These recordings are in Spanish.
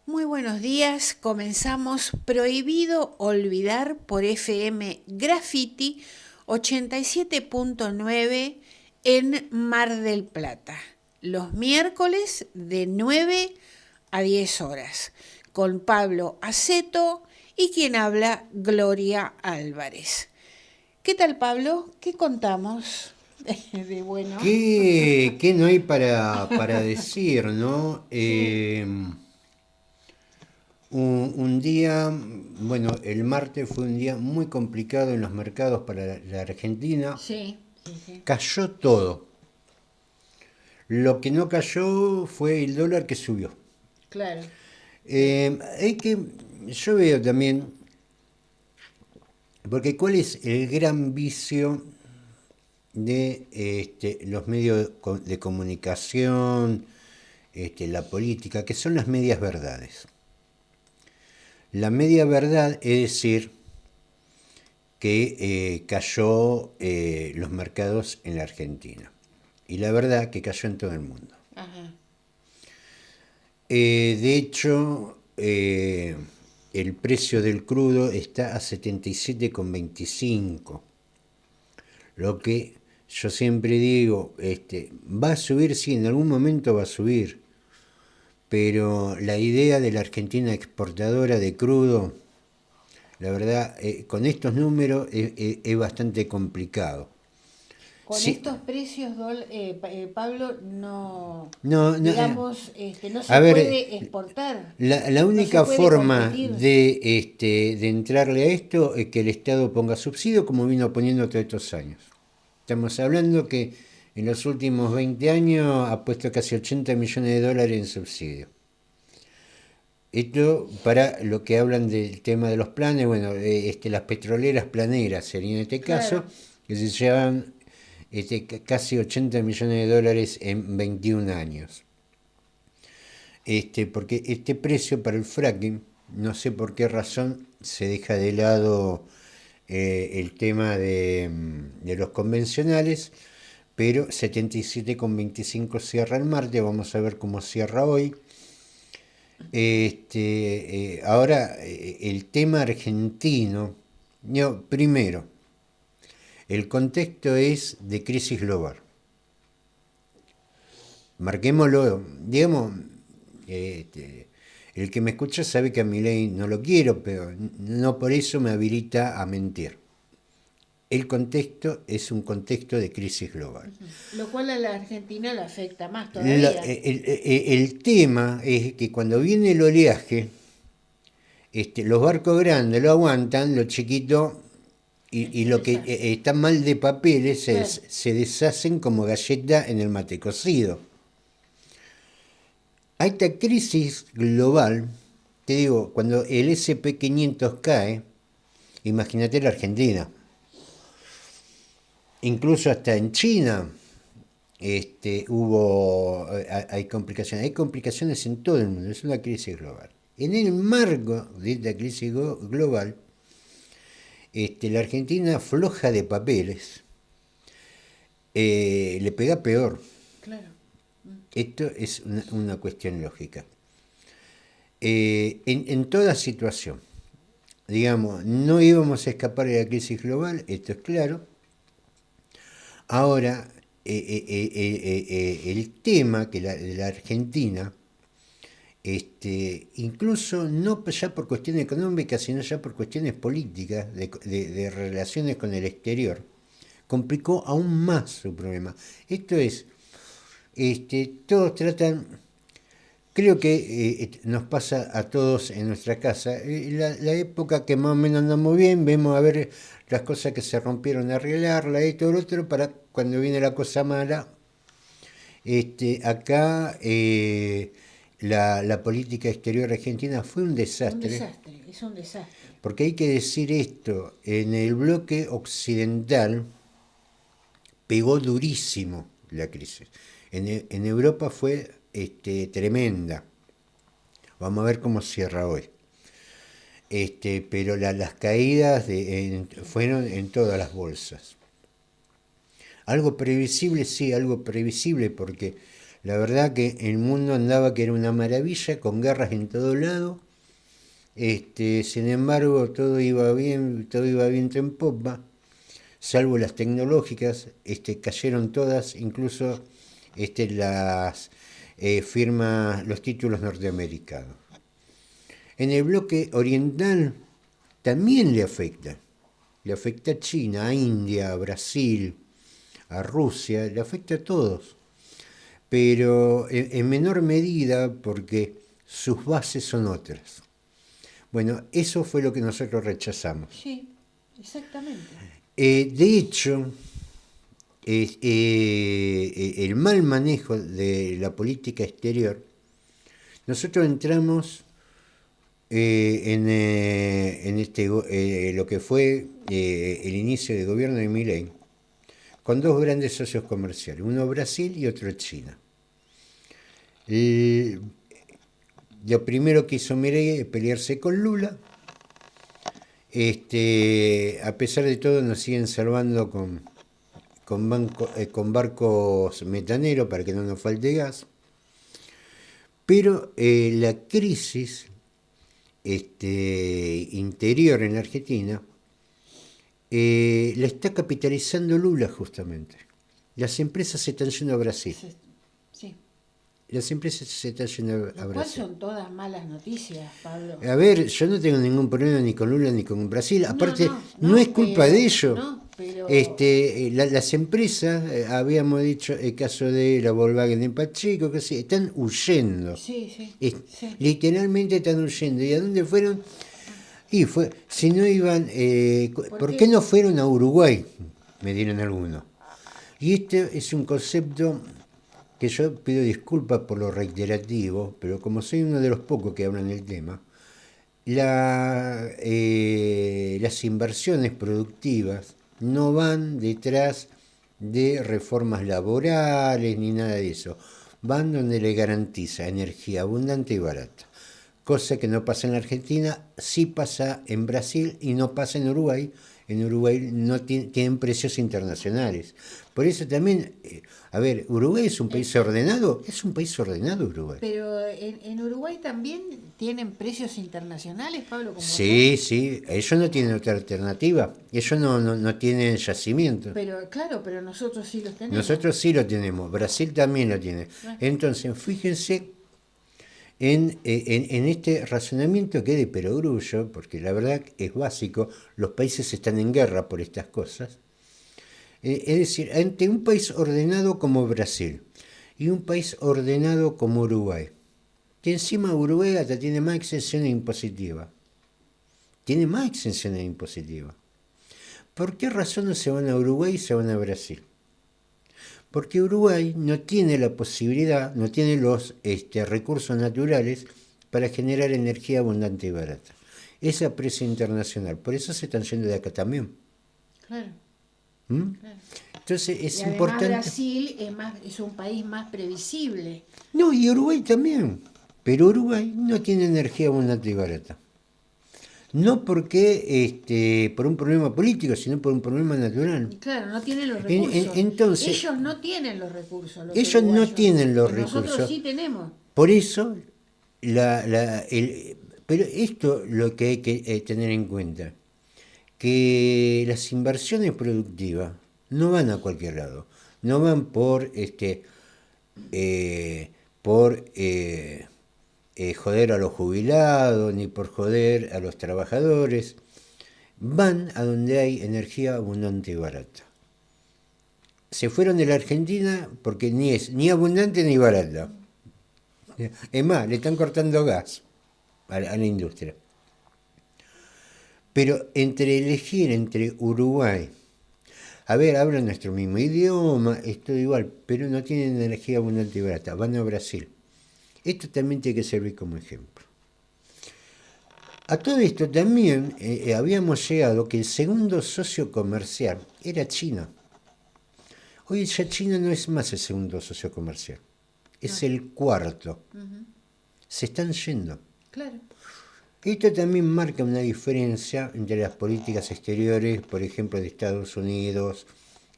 Muy buenos días, comenzamos Prohibido Olvidar por FM Graffiti 87.9 en Mar del Plata, los miércoles de 9 a 10 horas, con Pablo Aceto y quien habla Gloria Álvarez. ¿Qué tal, Pablo? ¿Qué contamos de bueno? ¿Qué no hay para decir, no? Sí, Un día, bueno, el martes fue un día muy complicado en los mercados para la Argentina. sí, sí, sí, Cayó todo. Lo que no cayó fue el dólar que subió. claro, sí. Yo veo también, porque ¿cuál es el gran vicio de los medios de comunicación, la política, que son las medias verdades? La media verdad es decir que cayó los mercados en la Argentina. Y la verdad que cayó en todo el mundo. Ajá. De hecho, el precio del crudo está a 77,25. Lo que yo siempre digo, va a subir, sí, en algún momento va a subir. Pero la idea de la Argentina exportadora de crudo, la verdad, con estos números es bastante complicado. Con Sí, estos precios, Pablo, no, no, no, digamos, no a se ver, puede exportar, la no se única puede forma competir. de entrarle a esto es que el Estado ponga subsidio como vino poniendo todos estos años. Estamos hablando que en los últimos 20 años ha puesto casi 80 millones de dólares en subsidio. Esto para lo que hablan del tema de los planes, bueno, las petroleras planeras sería en este caso, Claro, que se llevan casi 80 millones de dólares en 21 años. Porque este precio para el fracking, no sé por qué razón se deja de lado el tema de los convencionales, pero 77,25 cierra el martes, vamos a ver cómo cierra hoy. Ahora, el tema argentino, no, primero, el contexto es de crisis global. Marquémoslo, digamos, el que me escucha sabe que a mi ley no lo quiero, pero no por eso me habilita a mentir. El contexto es un contexto de crisis global. ujú. Lo cual a la Argentina le afecta más La- todavía. el tema es que cuando viene el oleaje, los barcos grandes lo aguantan, los chiquitos y Se lo que deshace. está mal de papeles Claro, se deshacen como galleta en el mate cocido. A esta crisis global, te digo, cuando el SP 500 cae, imagínate la Argentina, incluso hasta en China hay complicaciones en todo el mundo, es una crisis global. En el marco de esta crisis global, la Argentina floja de papeles, le pega peor. claro. Mm. Esto es una cuestión lógica. En toda situación, digamos, no íbamos a escapar de la crisis global, esto es claro. Ahora, el tema que de la Argentina, incluso no ya por cuestiones económicas, sino ya por cuestiones políticas, de relaciones con el exterior, complicó aún más su problema. Esto es, todos tratan, creo que nos pasa a todos en nuestra casa. La época que más o menos andamos bien, vemos a ver las cosas que se rompieron, arreglarla, esto, lo otro, para cuando viene la cosa mala. Acá la política exterior argentina fue un Un desastre, desastre, es un desastre. porque hay que decir esto, en el bloque occidental pegó durísimo la crisis. En Europa fue tremenda. Vamos a ver cómo cierra hoy. Pero las caídas fueron en todas las bolsas. Algo previsible, sí, algo previsible, porque La verdad que el mundo andaba que era una maravilla, con guerras en todo lado. Sin embargo, todo iba viento en popa, salvo las tecnológicas, cayeron todas, incluso las firmas, los títulos norteamericanos. En el bloque oriental también le afecta a China, a India, a Brasil, a Rusia, le afecta a todos, pero en menor medida porque sus bases son otras. Bueno, eso fue lo que nosotros rechazamos. Sí, exactamente. De hecho, el mal manejo de la política exterior, nosotros entramos lo que fue el inicio del gobierno de Milei, con dos grandes socios comerciales, uno Brasil y otro China. Lo primero que hizo Milei es pelearse con Lula. A pesar de todo nos siguen salvando con barcos metaneros para que no nos falte gas. Pero la crisis interior en la Argentina la está capitalizando Lula justamente. Las empresas se están yendo a Brasil. Sí. Las empresas se están yendo a Lo cual Brasil. son todas malas noticias, Pablo. A ver, yo no tengo ningún problema ni con Lula ni con Brasil. Aparte, No, es culpa de ellos. No, pero... Las empresas, habíamos dicho el caso de la Volkswagen en Pacheco, que sí, están huyendo. Sí. Literalmente están huyendo. ¿Y a dónde fueron? Y si no iban, ¿por qué no fueron a Uruguay? Me dieron algunos. Y este es un concepto que yo pido disculpas por lo reiterativo, pero como soy uno de los pocos que hablan del tema, las inversiones productivas no van detrás de reformas laborales ni nada de eso, van donde le garantiza energía abundante y barata, cosa que no pasa en la Argentina, sí pasa en Brasil y no pasa en Uruguay. En Uruguay no tienen precios internacionales. Por eso también, ¿Uruguay es un país ordenado? Es un país ordenado Uruguay. Pero en Uruguay también tienen precios internacionales, Pablo. Sí, ellos no tienen otra alternativa. Ellos no tienen yacimiento. Pero claro, pero nosotros sí los tenemos. Nosotros sí lo tenemos. Brasil también lo tiene. Entonces, fíjense en este razonamiento que es de perogrullo, porque la verdad es básico, los países están en guerra por estas cosas. Es decir, ante un país ordenado como Brasil y un país ordenado como Uruguay, que encima Uruguay hasta tiene más exenciones impositivas. Tiene más exenciones impositivas. ¿Por qué razón no se van a Uruguay y se van a Brasil? Porque Uruguay no tiene la posibilidad, no tiene los recursos naturales para generar energía abundante y barata. Es a precio internacional, por eso se están yendo de acá también. Claro. Claro. Entonces es y importante. Brasil es un país más previsible. No, y Uruguay también. Pero Uruguay no tiene energía abundante y barata. No porque por un problema político, sino por un problema natural. Y claro, no tienen los recursos. Entonces, ellos no tienen los recursos. Ellos no tienen los recursos. Nosotros sí tenemos. Por eso, pero esto lo que hay que tener en cuenta, que las inversiones productivas no van a cualquier lado, no van por joder a los jubilados ni por joder a los trabajadores, van a donde hay energía abundante y barata. Se fueron de la Argentina porque ni es ni abundante ni barata. Es más, le están cortando gas a la industria. Pero elegir entre Uruguay, hablan nuestro mismo idioma, es todo igual, pero no tienen energía abundante y barata, van a Brasil. Esto también tiene que servir como ejemplo. A todo esto también habíamos llegado que el segundo socio comercial era China. Hoy ya China no es más el segundo socio comercial, es el cuarto. Se están yendo. Claro. Esto también marca una diferencia entre las políticas exteriores, por ejemplo, de Estados Unidos,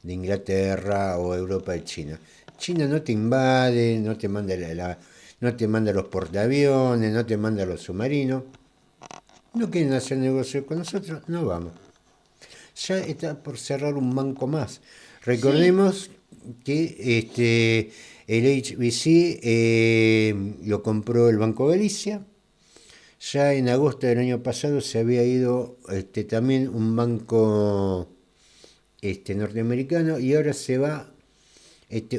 de Inglaterra o Europa de China. China no te invade, no te manda no te manda los portaaviones, no te manda los submarinos. No quieren hacer negocio con nosotros, no vamos. Ya está por cerrar un banco más. Sí. Recordemos que el HBC lo compró el Banco Galicia. Ya en agosto del año pasado se había ido también un banco norteamericano y ahora se va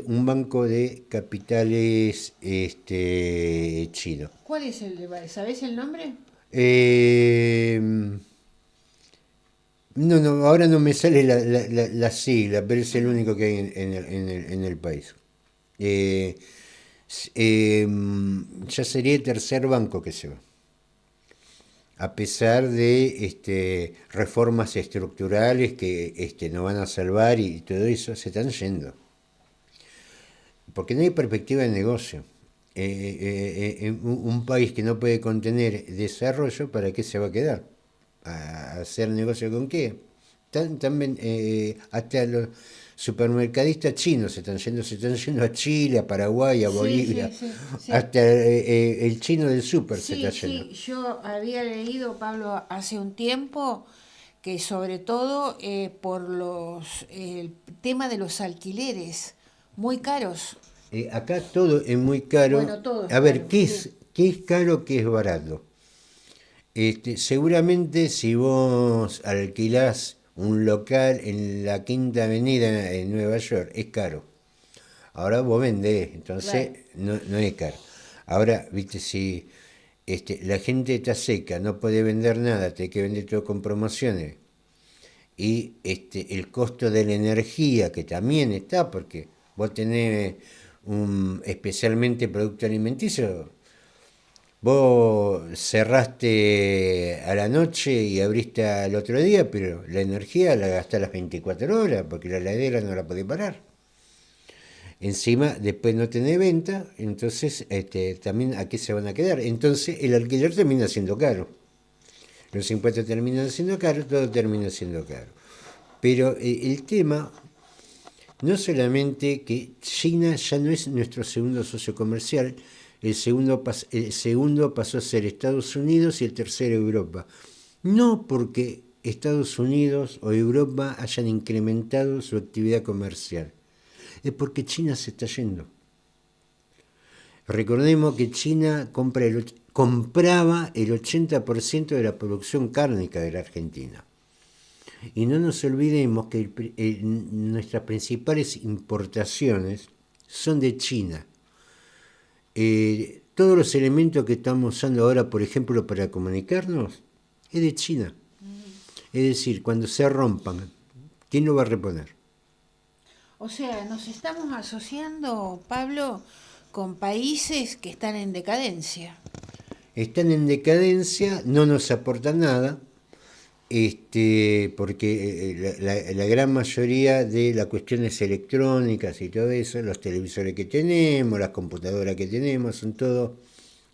un banco de capitales chino. ¿Cuál es ¿Sabés el nombre? Eh, no, no, ahora no me sale la sigla, pero es el Ah, único que hay en el país. Eh, ya sería el tercer banco que se va. A pesar de reformas estructurales que nos van a salvar y todo eso, se están yendo. Porque no hay perspectiva de negocio. En un país que no puede contener desarrollo, ¿para qué se va a quedar? ¿A hacer negocio con qué? También hasta los supermercadistas chinos se están yendo a Chile, a Paraguay, a sí, Bolivia, sí, sí, sí. hasta el chino del súper se está Sí, yendo. sí, yo había leído, Pablo, hace un tiempo que sobre todo por el tema de los alquileres muy caros. Acá todo es muy caro. Bueno, todo es A ver, caro, sí. qué es caro, qué es barato? Seguramente si vos alquilás un local en la Quinta Avenida en Nueva York, es caro. Ahora vos vendés, entonces Claro. no es caro. Ahora, viste, si la gente está seca, no puede vender nada, tiene que vender todo con promociones. Y el costo de la energía, que también está, porque vos tenés especialmente producto alimenticio, vos cerraste a la noche y abriste al otro día, pero la energía la gastás las 24 horas, porque la heladera no la podés parar. Encima, después no tenés venta, entonces también a qué se van a quedar. Entonces el alquiler termina siendo caro. Los impuestos terminan siendo caros, todo termina siendo caro. Pero el tema, no solamente que China ya no es nuestro segundo socio comercial, el segundo pasó a ser Estados Unidos y el tercero Europa. No porque Estados Unidos o Europa hayan incrementado su actividad comercial, es porque China se está yendo. Recordemos que China compraba el 80% de la producción cárnica de la Argentina. Y no nos olvidemos que nuestras principales importaciones son de China. Todos los elementos que estamos usando ahora, por ejemplo, para comunicarnos, es de China. Es decir, cuando se rompan, ¿quién lo va a reponer? O sea, nos estamos asociando, Pablo, con países que están en decadencia. Están en decadencia, no nos aportan nada, porque la gran mayoría de las cuestiones electrónicas y todo eso, los televisores que tenemos, las computadoras que tenemos, son todo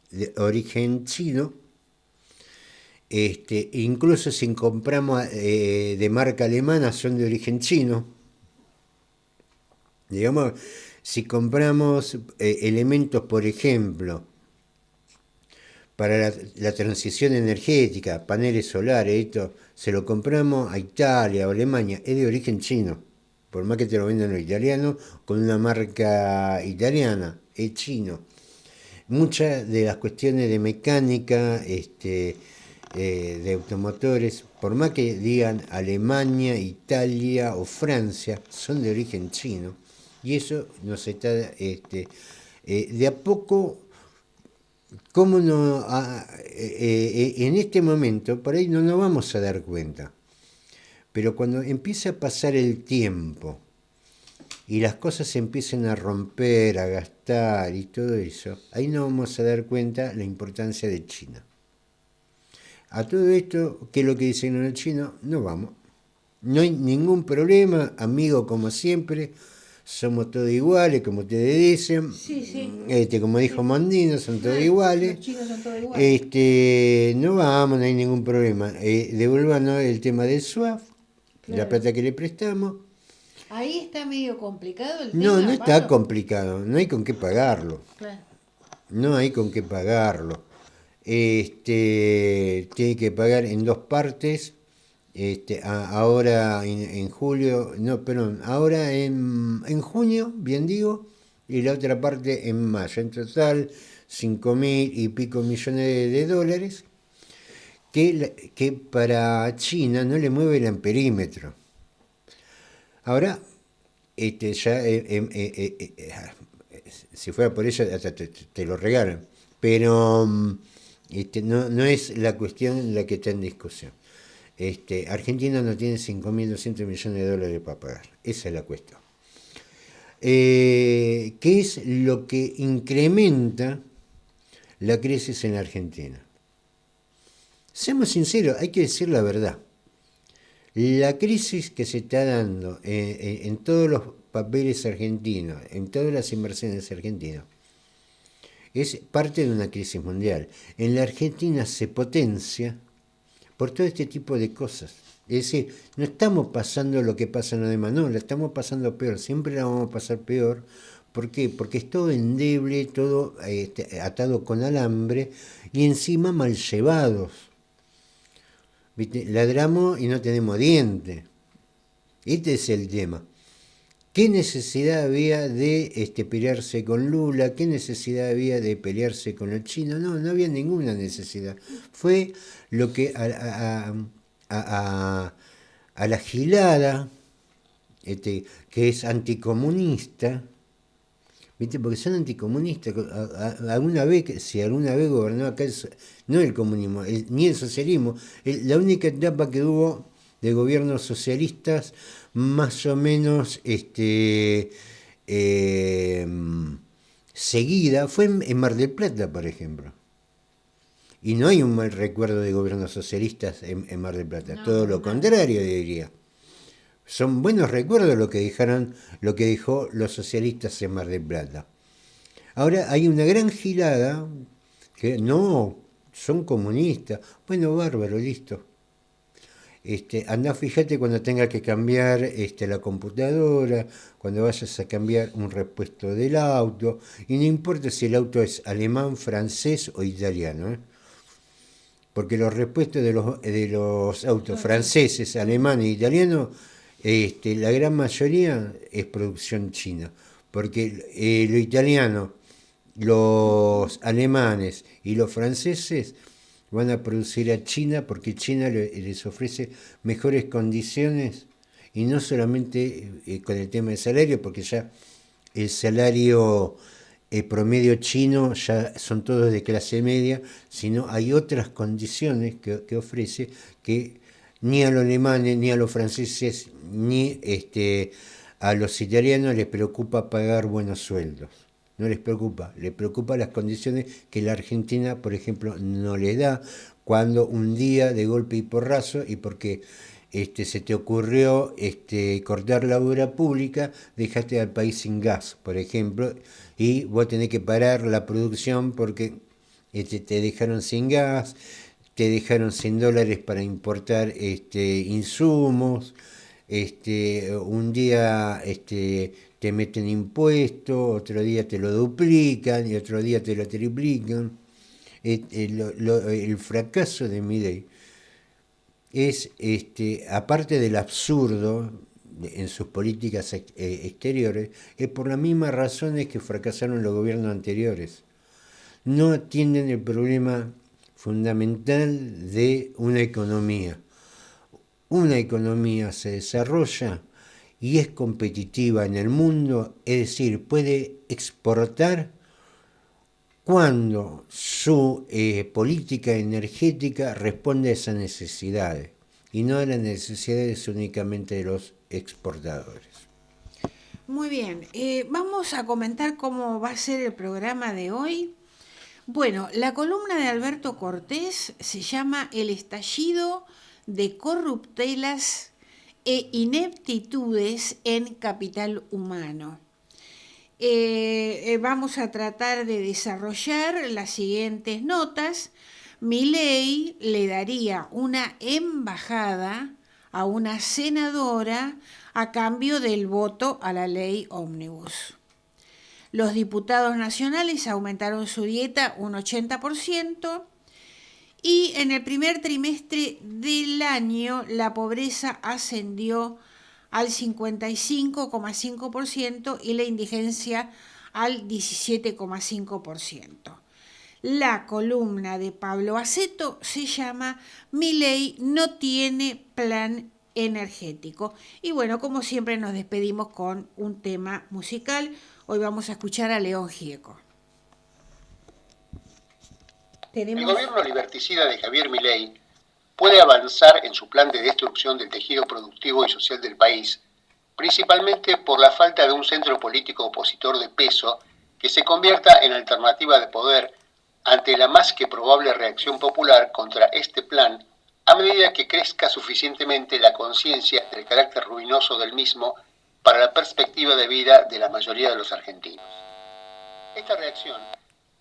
de origen chino. Incluso si compramos de marca alemana, son de origen chino. Digamos, si compramos elementos, por ejemplo, para la transición energética, paneles solares, esto, se lo compramos a Italia o Alemania, es de origen chino. Por más que te lo vendan los italianos, con una marca italiana, es chino. Muchas de las cuestiones de mecánica, de automotores, por más que digan Alemania, Italia o Francia, son de origen chino. Y eso nos está, de a poco, ¿cómo no? En este momento, por ahí no nos vamos a dar cuenta. Pero cuando empiece a pasar el tiempo y las cosas se empiecen a romper, a gastar y todo eso, ahí nos vamos a dar cuenta la importancia de China. A todo esto, ¿qué es lo que dicen los chinos? No vamos. No hay ningún problema, amigo, como siempre. Somos todos iguales, como ustedes dicen. Sí, sí, Como dijo sí. Mondino, son todos iguales. Los chinos son todos iguales. No vamos, no hay ningún problema. Devuélvanos el tema del SWAP, la Claro. plata que le prestamos. Ahí está medio complicado el No, tema, no está Pablo. complicado, no hay con qué pagarlo. Claro. No hay con qué pagarlo. Tiene que pagar en dos partes. Ahora en julio, no, perdón, ahora en junio, bien digo, y la otra parte en mayo. En total, 5.000 y pico millones de dólares que para China no le mueve el amperímetro. Ahora, ya, si fuera por eso, hasta te lo regalan. Pero no es la cuestión la que está en discusión. Argentina no tiene 5.200 millones de dólares para pagar. Esa es la cuestión. ¿Qué es lo que incrementa la crisis en Argentina? Seamos sinceros, hay que decir la verdad. La crisis que se está dando en todos los papeles argentinos, en todas las inversiones argentinas, es parte de una crisis mundial. En la Argentina se potencia por todo este tipo de cosas. Es decir, no estamos pasando lo que pasa en los demás, no, la estamos pasando peor, siempre la vamos a pasar peor. ¿Por qué? Porque es todo endeble, todo atado con alambre y encima mal llevados. ¿Viste? Ladramos y no tenemos dientes. Este es el tema. ¿Qué necesidad había de pelearse con Lula? ¿Qué necesidad había de pelearse con los chinos? No, no había ninguna necesidad. Fue lo que a la gilada, que es anticomunista, ¿viste? Porque son anticomunistas. Si alguna vez gobernó acá, no el comunismo, ni el socialismo, la única etapa que hubo de gobiernos socialistas, más o menos seguida, fue en Mar del Plata, por ejemplo. Y no hay un mal recuerdo de gobiernos socialistas en Mar del Plata, No, todo para lo nada. contrario, diría. Son buenos recuerdos lo que dejó los socialistas en Mar del Plata. Ahora hay una gran gilada que no, son comunistas. Bueno, bárbaro, listo. Andá, fíjate cuando tenga que cambiar la computadora, cuando vayas a cambiar un repuesto del auto, y no importa si el auto es alemán, francés o italiano, ¿eh? Porque los repuestos de los autos Son chinos. franceses, alemanes e italianos, la gran mayoría es producción china, porque lo italiano, los alemanes y los franceses van a producir a China porque China les ofrece mejores condiciones y no solamente con el tema del salario, porque ya el salario promedio chino ya son todos de clase media, sino hay otras condiciones que ofrece que ni a los alemanes, ni a los franceses, ni a los italianos les preocupa pagar buenos sueldos. No les preocupa las condiciones que la Argentina, por ejemplo, no les da cuando un día de golpe y porrazo, y porque se te ocurrió cortar la obra pública, dejaste al país sin gas, por ejemplo, y vos tenés que parar la producción porque te dejaron sin gas, te dejaron sin dólares para importar insumos, un día te meten impuesto, otro día te lo duplican y otro día te lo triplican. El fracaso de Milei es, aparte del absurdo en sus políticas exteriores, es por las mismas razones que fracasaron los gobiernos anteriores. No atienden el problema fundamental de una economía. Una economía se desarrolla y es competitiva en el mundo, es decir, puede exportar cuando su política energética responde a esas necesidades y no a las necesidades únicamente de los exportadores. Muy bien, vamos a comentar cómo va a ser el programa de hoy. Bueno, la columna de Alberto Cortés se llama El estallido de corruptelas e ineptitudes en capital humano. Vamos a tratar de desarrollar las siguientes notas. Milei le daría una embajada a una senadora a cambio del voto a la ley ómnibus. Los diputados nacionales aumentaron su dieta un 80%. Y en el primer trimestre del año la pobreza ascendió al 55,5% y la indigencia al 17,5%. La columna de Pablo Aceto se llama "Milei no tiene plan energético". Y bueno, como siempre nos despedimos con un tema musical. Hoy vamos a escuchar a León Gieco. El gobierno liberticida de Javier Milei puede avanzar en su plan de destrucción del tejido productivo y social del país, principalmente por la falta de un centro político opositor de peso que se convierta en alternativa de poder ante la más que probable reacción popular contra este plan, a medida que crezca suficientemente la conciencia del carácter ruinoso del mismo para la perspectiva de vida de la mayoría de los argentinos. Esta reacción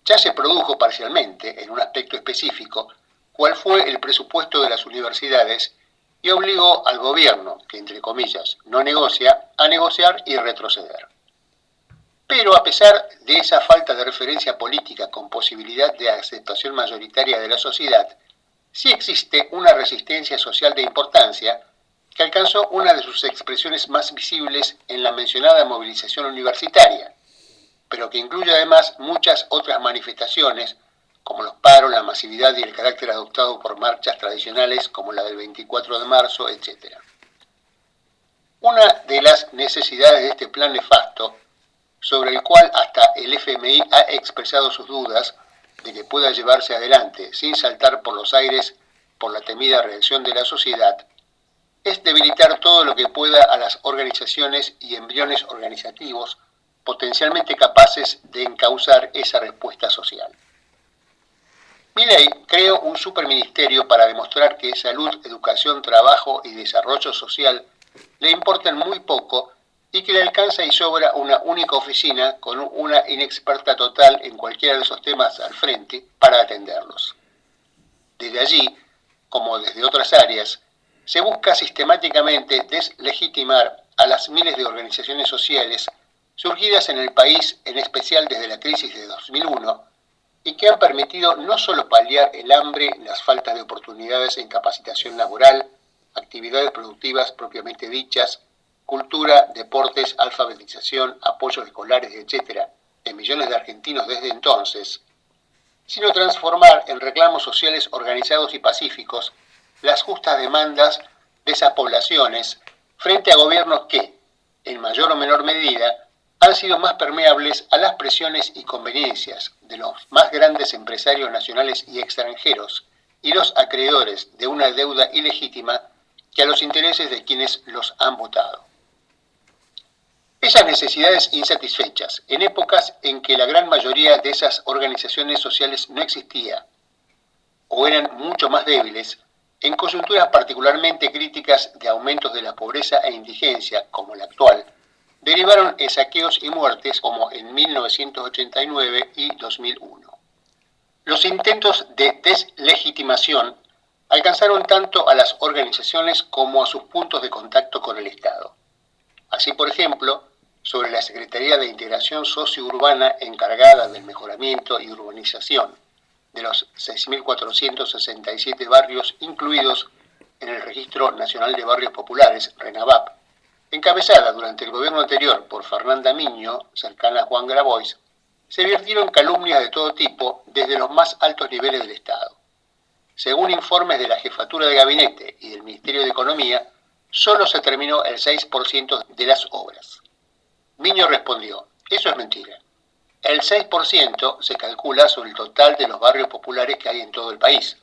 ya se produjo parcialmente en un aspecto específico, cuál fue el presupuesto de las universidades, y obligó al gobierno, que entre comillas no negocia, a negociar y retroceder. Pero a pesar de esa falta de referencia política con posibilidad de aceptación mayoritaria de la sociedad, sí existe una resistencia social de importancia que alcanzó una de sus expresiones más visibles en la mencionada movilización universitaria, pero que incluye además muchas otras manifestaciones, como los paros, la masividad y el carácter adoptado por marchas tradicionales como la del 24 de marzo, etc. Una de las necesidades de este plan nefasto, sobre el cual hasta el FMI ha expresado sus dudas de que pueda llevarse adelante sin saltar por los aires por la temida reacción de la sociedad, es debilitar todo lo que pueda a las organizaciones y embriones organizativos potencialmente capaces de encauzar esa respuesta social. Milei creó un superministerio para demostrar que salud, educación, trabajo y desarrollo social le importan muy poco y que le alcanza y sobra una única oficina con una inexperta total en cualquiera de esos temas al frente para atenderlos. Desde allí, como desde otras áreas, se busca sistemáticamente deslegitimar a las miles de organizaciones sociales surgidas en el país, en especial desde la crisis de 2001, y que han permitido no solo paliar el hambre, las faltas de oportunidades en capacitación laboral, actividades productivas propiamente dichas, cultura, deportes, alfabetización, apoyos escolares, etc., en millones de argentinos desde entonces, sino transformar en reclamos sociales organizados y pacíficos las justas demandas de esas poblaciones frente a gobiernos que, en mayor o menor medida, han sido más permeables a las presiones y conveniencias de los más grandes empresarios nacionales y extranjeros y los acreedores de una deuda ilegítima que a los intereses de quienes los han votado. Esas necesidades insatisfechas, en épocas en que la gran mayoría de esas organizaciones sociales no existía o eran mucho más débiles, en coyunturas particularmente críticas de aumentos de la pobreza e indigencia, como la actual, derivaron en saqueos y muertes como en 1989 y 2001. Los intentos de deslegitimación alcanzaron tanto a las organizaciones como a sus puntos de contacto con el Estado. Así, por ejemplo, sobre la Secretaría de Integración Sociourbana encargada del mejoramiento y urbanización de los 6.467 barrios incluidos en el Registro Nacional de Barrios Populares, RENAVAP, encabezada durante el gobierno anterior por Fernanda Miño, cercana a Juan Grabois, se vertieron calumnias de todo tipo desde los más altos niveles del Estado. Según informes de la Jefatura de Gabinete y del Ministerio de Economía, solo se terminó el 6% de las obras. Miño respondió: eso es mentira. El 6% se calcula sobre el total de los barrios populares que hay en todo el país.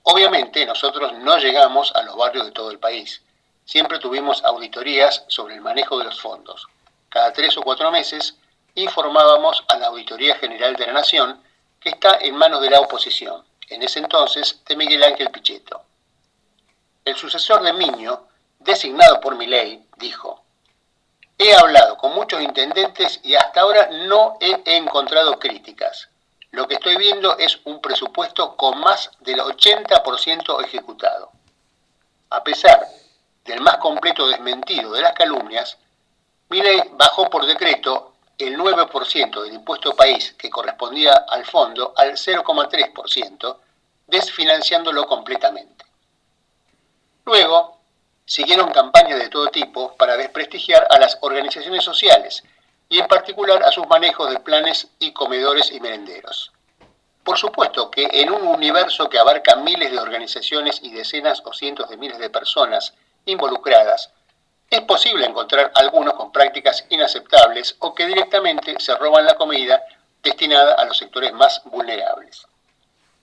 Obviamente nosotros no llegamos a los barrios de todo el país. Siempre tuvimos auditorías sobre el manejo de los fondos. Cada 3 o 4 meses informábamos a la Auditoría General de la Nación, que está en manos de la oposición, en ese entonces de Miguel Ángel Pichetto. El sucesor de Miño, designado por Milei, dijo: he hablado con muchos intendentes y hasta ahora no he encontrado críticas. Lo que estoy viendo es un presupuesto con más del 80% ejecutado. A pesar del más completo desmentido de las calumnias, Milei bajó por decreto el 9% del impuesto país que correspondía al fondo al 0,3%, desfinanciándolo completamente. Luego, siguieron campañas de todo tipo para desprestigiar a las organizaciones sociales y en particular a sus manejos de planes y comedores y merenderos. Por supuesto que en un universo que abarca miles de organizaciones y decenas o cientos de miles de personas involucradas, es posible encontrar algunos con prácticas inaceptables o que directamente se roban la comida destinada a los sectores más vulnerables.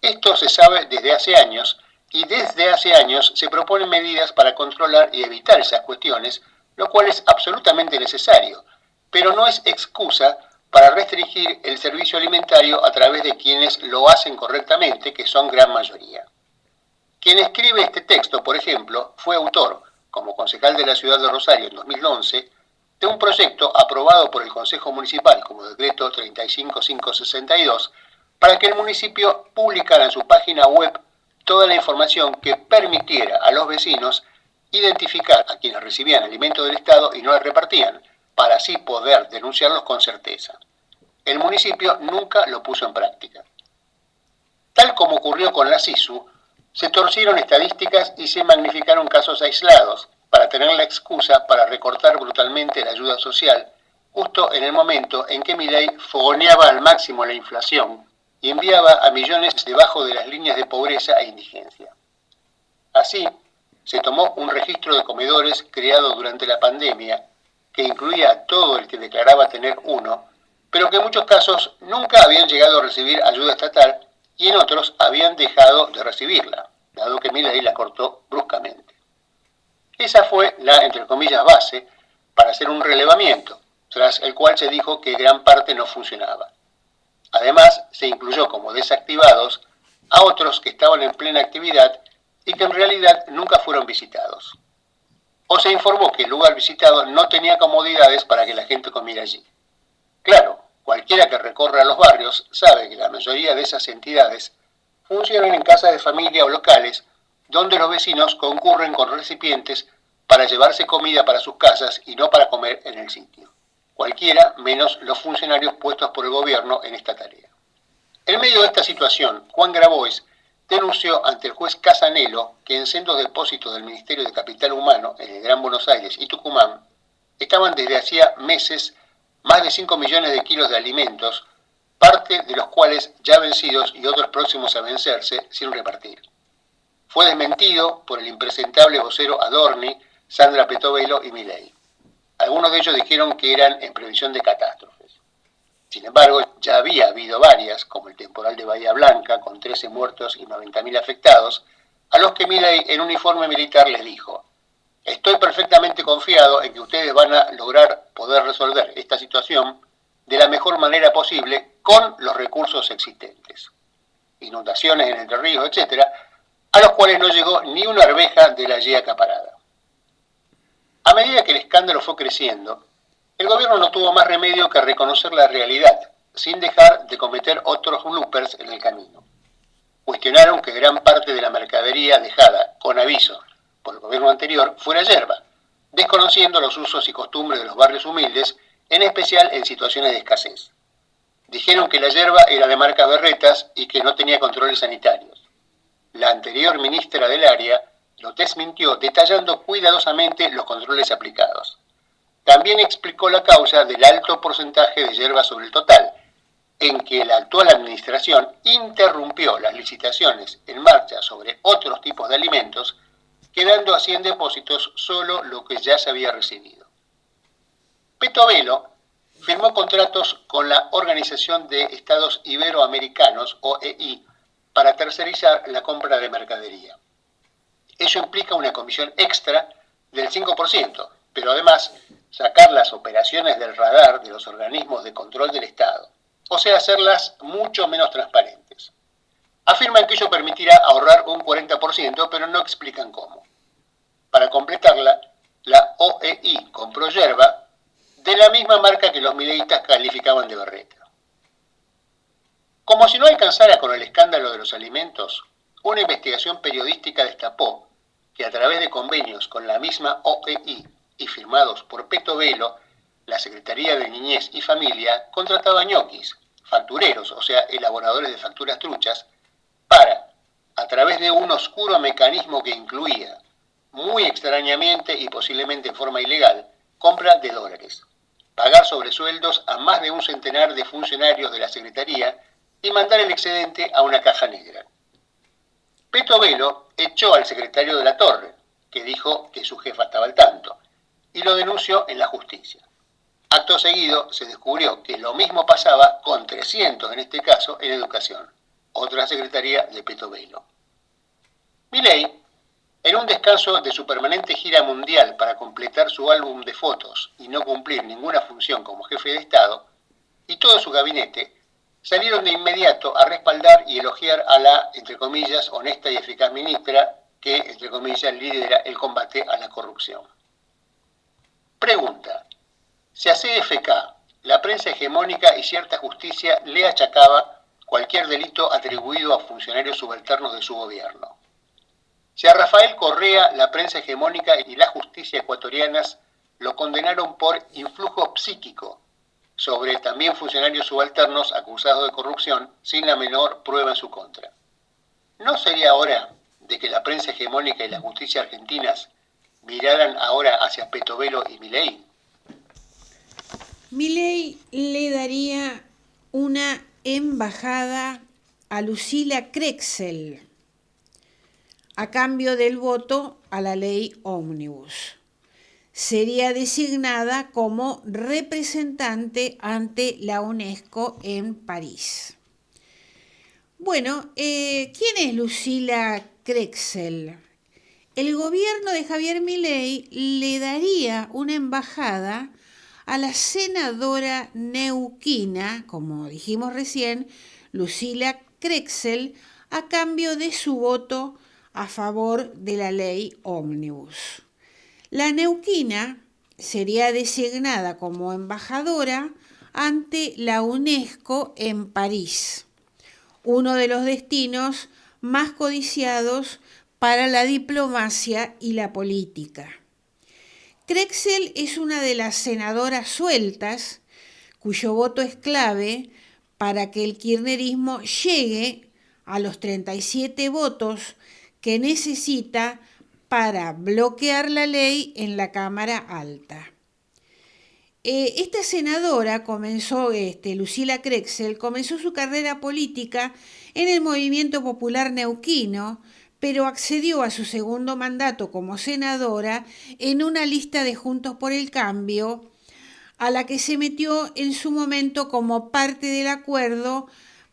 Esto se sabe desde hace años y desde hace años se proponen medidas para controlar y evitar esas cuestiones, lo cual es absolutamente necesario, pero no es excusa para restringir el servicio alimentario a través de quienes lo hacen correctamente, que son gran mayoría. Quien escribe este texto, por ejemplo, fue autor, como concejal de la ciudad de Rosario en 2011, de un proyecto aprobado por el Consejo Municipal como decreto 35562 para que el municipio publicara en su página web toda la información que permitiera a los vecinos identificar a quienes recibían alimentos del Estado y no les repartían, para así poder denunciarlos con certeza. El municipio nunca lo puso en práctica. Tal como ocurrió con la SISU, se torcieron estadísticas y se magnificaron casos aislados para tener la excusa para recortar brutalmente la ayuda social, justo en el momento en que Milei fogoneaba al máximo la inflación y enviaba a millones debajo de las líneas de pobreza e indigencia. Así, se tomó un registro de comedores creado durante la pandemia, que incluía a todo el que declaraba tener uno, pero que en muchos casos nunca habían llegado a recibir ayuda estatal y en otros habían dejado de recibirla, dado que Milei la cortó bruscamente. Esa fue la, entre comillas, base para hacer un relevamiento, tras el cual se dijo que gran parte no funcionaba. Además, se incluyó como desactivados a otros que estaban en plena actividad y que en realidad nunca fueron visitados. O se informó que el lugar visitado no tenía comodidades para que la gente comiera allí. Claro, cualquiera que recorra los barrios sabe que la mayoría de esas entidades funcionan en casas de familia o locales donde los vecinos concurren con recipientes para llevarse comida para sus casas y no para comer en el sitio. Cualquiera menos los funcionarios puestos por el gobierno en esta tarea. En medio de esta situación, Juan Grabois denunció ante el juez Casanelo que en sendos depósitos del Ministerio de Capital Humano en el Gran Buenos Aires y Tucumán estaban desde hacía meses más de 5 millones de kilos de alimentos, parte de los cuales ya vencidos y otros próximos a vencerse sin repartir. Fue desmentido por el impresentable vocero Adorni, Sandra Petovelo y Milei. Algunos de ellos dijeron que eran en previsión de catástrofes. Sin embargo, ya había habido varias, como el temporal de Bahía Blanca, con 13 muertos y 90.000 afectados, a los que Milei en uniforme militar les dijo: estoy perfectamente confiado en que ustedes van a lograr poder resolver esta situación de la mejor manera posible con los recursos existentes. Inundaciones en Entre Ríos, etc., a los cuales no llegó ni una arveja de la ye acaparada. A medida que el escándalo fue creciendo, el gobierno no tuvo más remedio que reconocer la realidad, sin dejar de cometer otros bloopers en el camino. Cuestionaron que gran parte de la mercadería dejada con aviso por el gobierno anterior fuera yerba, desconociendo los usos y costumbres de los barrios humildes, en especial en situaciones de escasez. Dijeron que la yerba era de marca Berretas y que no tenía controles sanitarios. La anterior ministra del área lo desmintió detallando cuidadosamente los controles aplicados. También explicó la causa del alto porcentaje de yerba sobre el total, en que la actual administración interrumpió las licitaciones en marcha sobre otros tipos de alimentos, quedando así en depósitos solo lo que ya se había recibido. Petovelo firmó contratos con la Organización de Estados Iberoamericanos, OEI, para tercerizar la compra de mercadería. Ello implica una comisión extra del 5%, pero además sacar las operaciones del radar de los organismos de control del Estado, o sea, hacerlas mucho menos transparentes. Afirman que ello permitirá ahorrar un 40%, pero no explican cómo. Para completarla, la OEI compró yerba de la misma marca que los mileístas calificaban de berreta. Como si no alcanzara con el escándalo de los alimentos, una investigación periodística destapó que a través de convenios con la misma OEI y firmados por Peto Velo, la Secretaría de Niñez y Familia contrataba ñoquis, factureros, o sea, elaboradores de facturas truchas, para, a través de un oscuro mecanismo que incluía, muy extrañamente y posiblemente en forma ilegal, compra de dólares, pagar sobresueldos a más de un centenar de funcionarios de la Secretaría y mandar el excedente a una caja negra. Peto Velo echó al secretario de la Torre, que dijo que su jefa estaba al tanto, y lo denunció en la justicia. Acto seguido se descubrió que lo mismo pasaba con 300, en este caso, en educación, otra secretaría de Peto Velo. Milei, en un descanso de su permanente gira mundial para completar su álbum de fotos y no cumplir ninguna función como jefe de Estado, y todo su gabinete, salieron de inmediato a respaldar y elogiar a la, entre comillas, honesta y eficaz ministra que, entre comillas, lidera el combate a la corrupción. Pregunta: si a CFK, la prensa hegemónica y cierta justicia le achacaba cualquier delito atribuido a funcionarios subalternos de su gobierno, si a Rafael Correa, la prensa hegemónica y la justicia ecuatorianas lo condenaron por influjo psíquico sobre también funcionarios subalternos acusados de corrupción sin la menor prueba en su contra, ¿no sería hora de que la prensa hegemónica y la justicia argentinas miraran ahora hacia Peto Velo y Milei? Milei le daría una embajada a Lucila Krexel a cambio del voto a la ley Ómnibus. Sería designada como representante ante la UNESCO en París. Bueno, ¿quién es Lucila Krexel? El gobierno de Javier Milei le daría una embajada a la senadora neuquina, como dijimos recién, Lucila Krexel, a cambio de su voto a favor de la ley Ómnibus. La neuquina sería designada como embajadora ante la UNESCO en París, uno de los destinos más codiciados para la diplomacia y la política. Krexel es una de las senadoras sueltas cuyo voto es clave para que el kirchnerismo llegue a los 37 votos que necesita para bloquear la ley en la Cámara Alta. Esta senadora Lucila Krexel, comenzó su carrera política en el movimiento popular neuquino, pero accedió a su segundo mandato como senadora en una lista de Juntos por el Cambio, a la que se metió en su momento como parte del acuerdo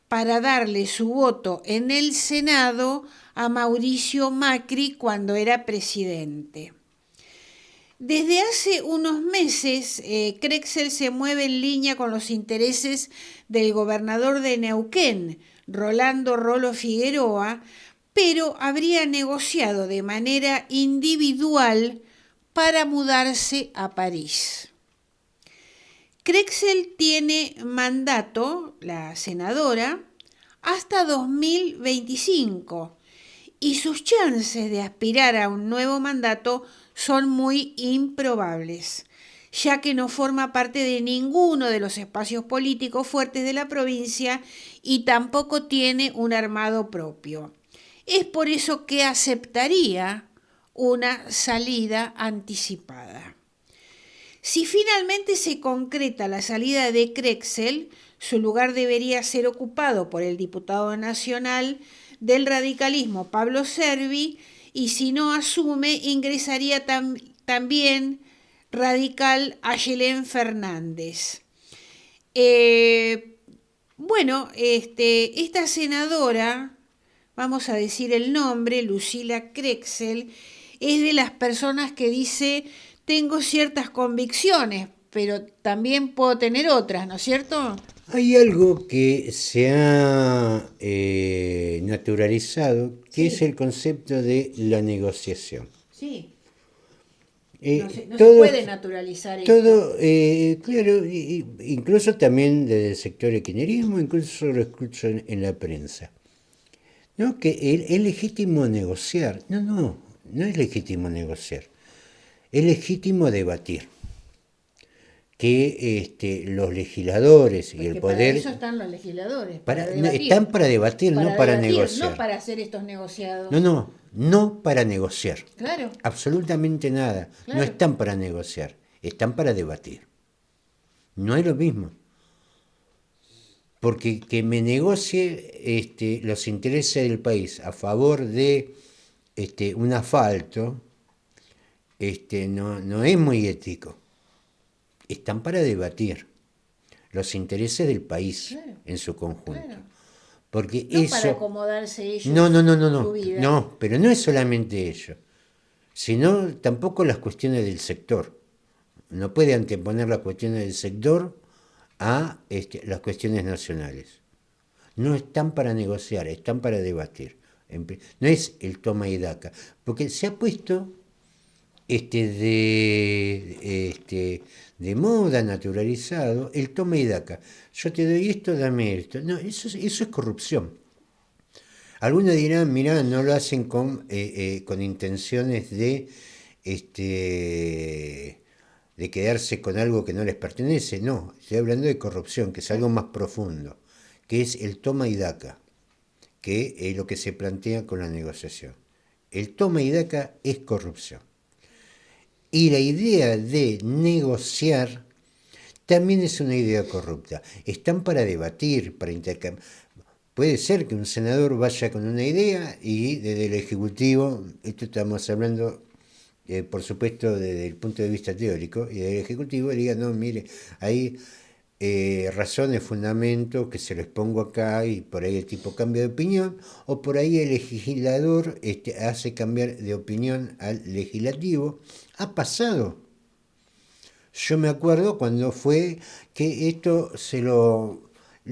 para darle su voto en el Senado a Mauricio Macri cuando era presidente. Desde hace unos meses, Krexel se mueve en línea con los intereses del gobernador de Neuquén, Rolando Rolo Figueroa, pero habría negociado de manera individual para mudarse a París. Krexel tiene mandato, la senadora, hasta 2025 y sus chances de aspirar a un nuevo mandato son muy improbables, ya que no forma parte de ninguno de los espacios políticos fuertes de la provincia y tampoco tiene un armado propio. Es por eso que aceptaría una salida anticipada. Si finalmente se concreta la salida de Krexel, su lugar debería ser ocupado por el diputado nacional del radicalismo Pablo Servi, y si no asume, ingresaría también radical Ayelén Fernández. Esta senadora, vamos a decir el nombre, Lucila Krexel, es de las personas que dice: tengo ciertas convicciones, pero también puedo tener otras, ¿no es cierto? Hay algo que se ha naturalizado, que es el concepto de la negociación. Sí. No se puede naturalizar todo, claro, incluso también desde el sector del kirchnerismo, incluso lo escucho en la prensa, ¿no? Que es legítimo negociar. No, No es legítimo negociar, es legítimo debatir. Que los legisladores y el poder... Para eso están los legisladores, están para debatir, no para negociar. No para hacer estos negociados. No para negociar. Claro. Absolutamente nada. Claro. No están para negociar, están para debatir. No es lo mismo. Porque que me negocie los intereses del país a favor de un asfalto no es muy ético. Están para debatir los intereses del país, claro, en su conjunto. Claro. Porque no eso... para acomodarse ellos. No, pero no es solamente ello, sino tampoco las cuestiones del sector. No puede anteponer las cuestiones del sector a las cuestiones nacionales. No están para negociar, están para debatir. No es el toma y daca, porque se ha puesto de moda, naturalizado, el toma y daca. Yo te doy esto, dame esto. No, eso es corrupción. Algunos dirán, mirá, no lo hacen con intenciones de quedarse con algo que no les pertenece. No, estoy hablando de corrupción, que es algo más profundo, que es el toma y daca, que es lo que se plantea con la negociación. El toma y daca es corrupción. Y la idea de negociar también es una idea corrupta. Están para debatir, para intercambiar. Puede ser que un senador vaya con una idea y desde el Ejecutivo, esto estamos hablando, por supuesto, desde el punto de vista teórico, y desde el Ejecutivo diga, no, mire, hay razones, fundamentos que se los pongo acá y por ahí el tipo cambia de opinión, o por ahí el legislador hace cambiar de opinión al legislativo. Ha pasado. Yo me acuerdo cuando fue que esto lo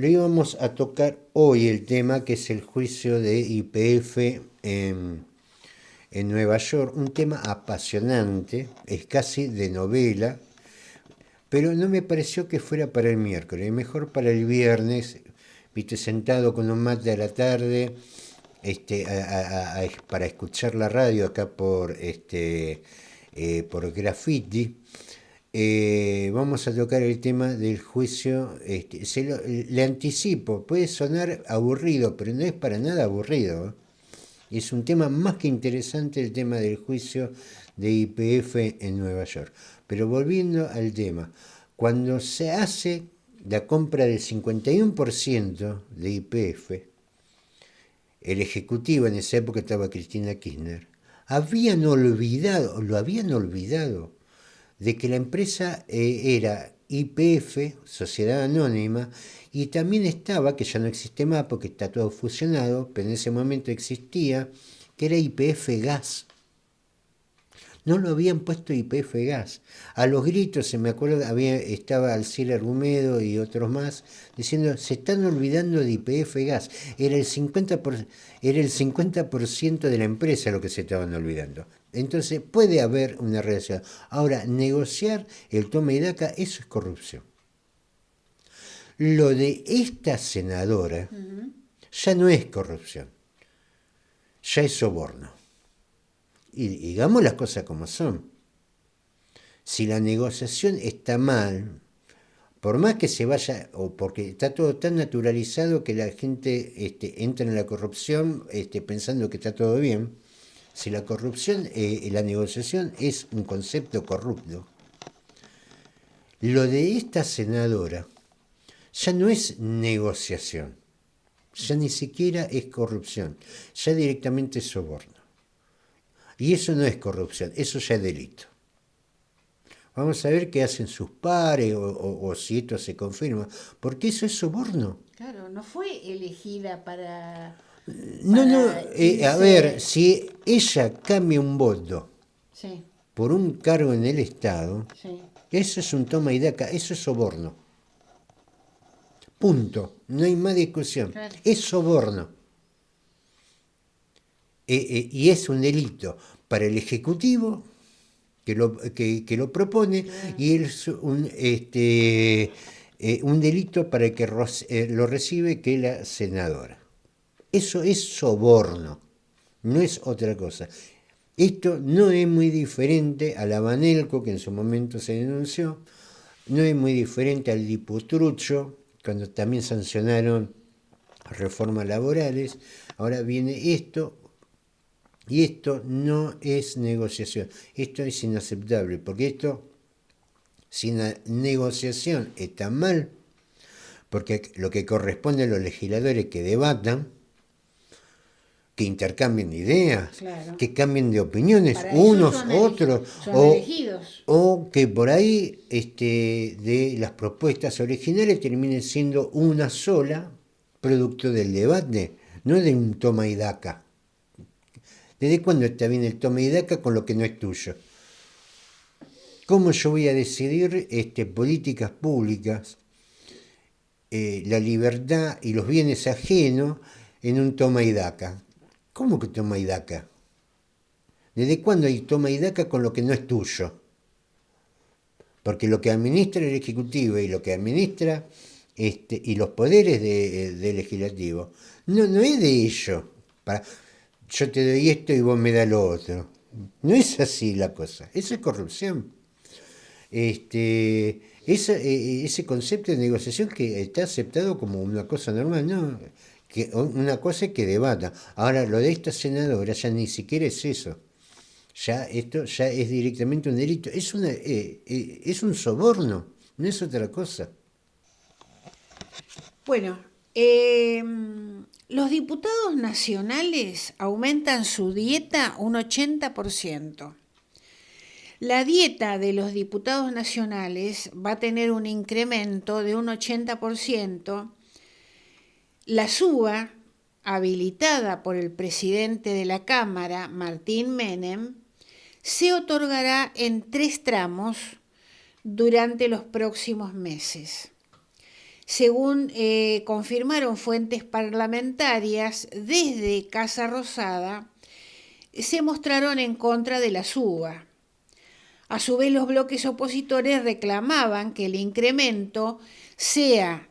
íbamos a tocar hoy, el tema que es el juicio de YPF en Nueva York, un tema apasionante, es casi de novela, pero no me pareció que fuera para el miércoles, mejor para el viernes, viste, sentado con un mate a la tarde, para escuchar la radio acá por Graffiti. Vamos a tocar el tema del juicio, le anticipo, puede sonar aburrido, pero no es para nada aburrido. Es un tema más que interesante, el tema del juicio de YPF en Nueva York. Pero volviendo al tema, cuando se hace la compra del 51% de YPF, el ejecutivo, en esa época estaba Cristina Kirchner, lo habían olvidado de que la empresa era YPF, Sociedad Anónima, y también estaba, que ya no existe más porque está todo fusionado, pero en ese momento existía, que era YPF Gas. No lo habían puesto YPF Gas. A los gritos, se me acuerdo, estaba Alcides Argumedo y otros más, diciendo, se están olvidando de YPF Gas. Era el 50% de la empresa lo que se estaban olvidando. Entonces puede haber una relación. Ahora, negociar el toma y daca, eso es corrupción. Lo de esta senadora ya no es corrupción, ya es soborno. Y digamos las cosas como son. Si la negociación está mal, por más que se vaya, o porque está todo tan naturalizado que la gente entra en la corrupción pensando que está todo bien, si la corrupción, la negociación es un concepto corrupto, lo de esta senadora ya no es negociación, ya ni siquiera es corrupción, ya directamente es soborno. Y eso no es corrupción, eso ya es delito. Vamos a ver qué hacen sus pares o si esto se confirma, porque eso es soborno. Claro, no fue elegida para... A ver, si ella cambia un voto sí, por un cargo en el Estado, sí, eso es un toma y daca, eso es soborno. Punto, no hay más discusión, claro. Es soborno. Y es un delito para el Ejecutivo que lo propone, claro. Y es un delito para el que lo recibe, que es la senadora. Eso es soborno, no es otra cosa. Esto no es muy diferente a la Banelco, que en su momento se denunció, no es muy diferente al Diputrucho, cuando también sancionaron reformas laborales. Ahora viene esto, y esto no es negociación, esto es inaceptable, porque esto, si la negociación está mal, porque lo que corresponde a los legisladores que debatan, que intercambien ideas, Claro. que cambien de opiniones, Para eso unos, son otros, son elegidos. o que por ahí de las propuestas originales termine siendo una sola, producto del debate, no de un toma y daca. ¿Desde cuándo está bien el toma y daca con lo que no es tuyo? ¿Cómo yo voy a decidir políticas públicas, la libertad y los bienes ajenos en un toma y daca? ¿Cómo que toma y daca? ¿Desde cuándo hay toma y daca con lo que no es tuyo? Porque lo que administra el Ejecutivo y lo que administra y los poderes del Legislativo no es de ellos. Yo te doy esto y vos me das lo otro. No es así la cosa. Eso es corrupción. Ese concepto de negociación que está aceptado como una cosa normal, ¿no? Que una cosa es que debata. Ahora, lo de esta senadora ya ni siquiera es eso. Ya esto ya es directamente un delito. Es un soborno, no es otra cosa. Bueno, los diputados nacionales aumentan su dieta un 80%. La dieta de los diputados nacionales va a tener un incremento de un 80%. La suba, habilitada por el presidente de la Cámara, Martín Menem, se otorgará en 3 tramos durante los próximos meses. Según confirmaron fuentes parlamentarias desde Casa Rosada, se mostraron en contra de la suba. A su vez, los bloques opositores reclamaban que el incremento sea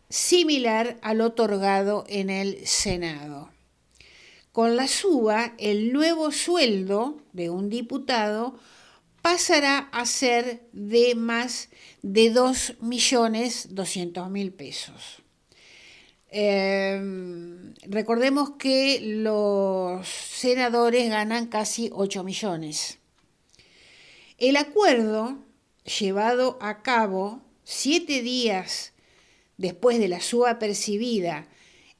similar al otorgado en el Senado. Con la suba, el nuevo sueldo de un diputado pasará a ser de más de 2.200.000 pesos. Recordemos que los senadores ganan casi 8 millones. El acuerdo, llevado a cabo 7 días después de la suba percibida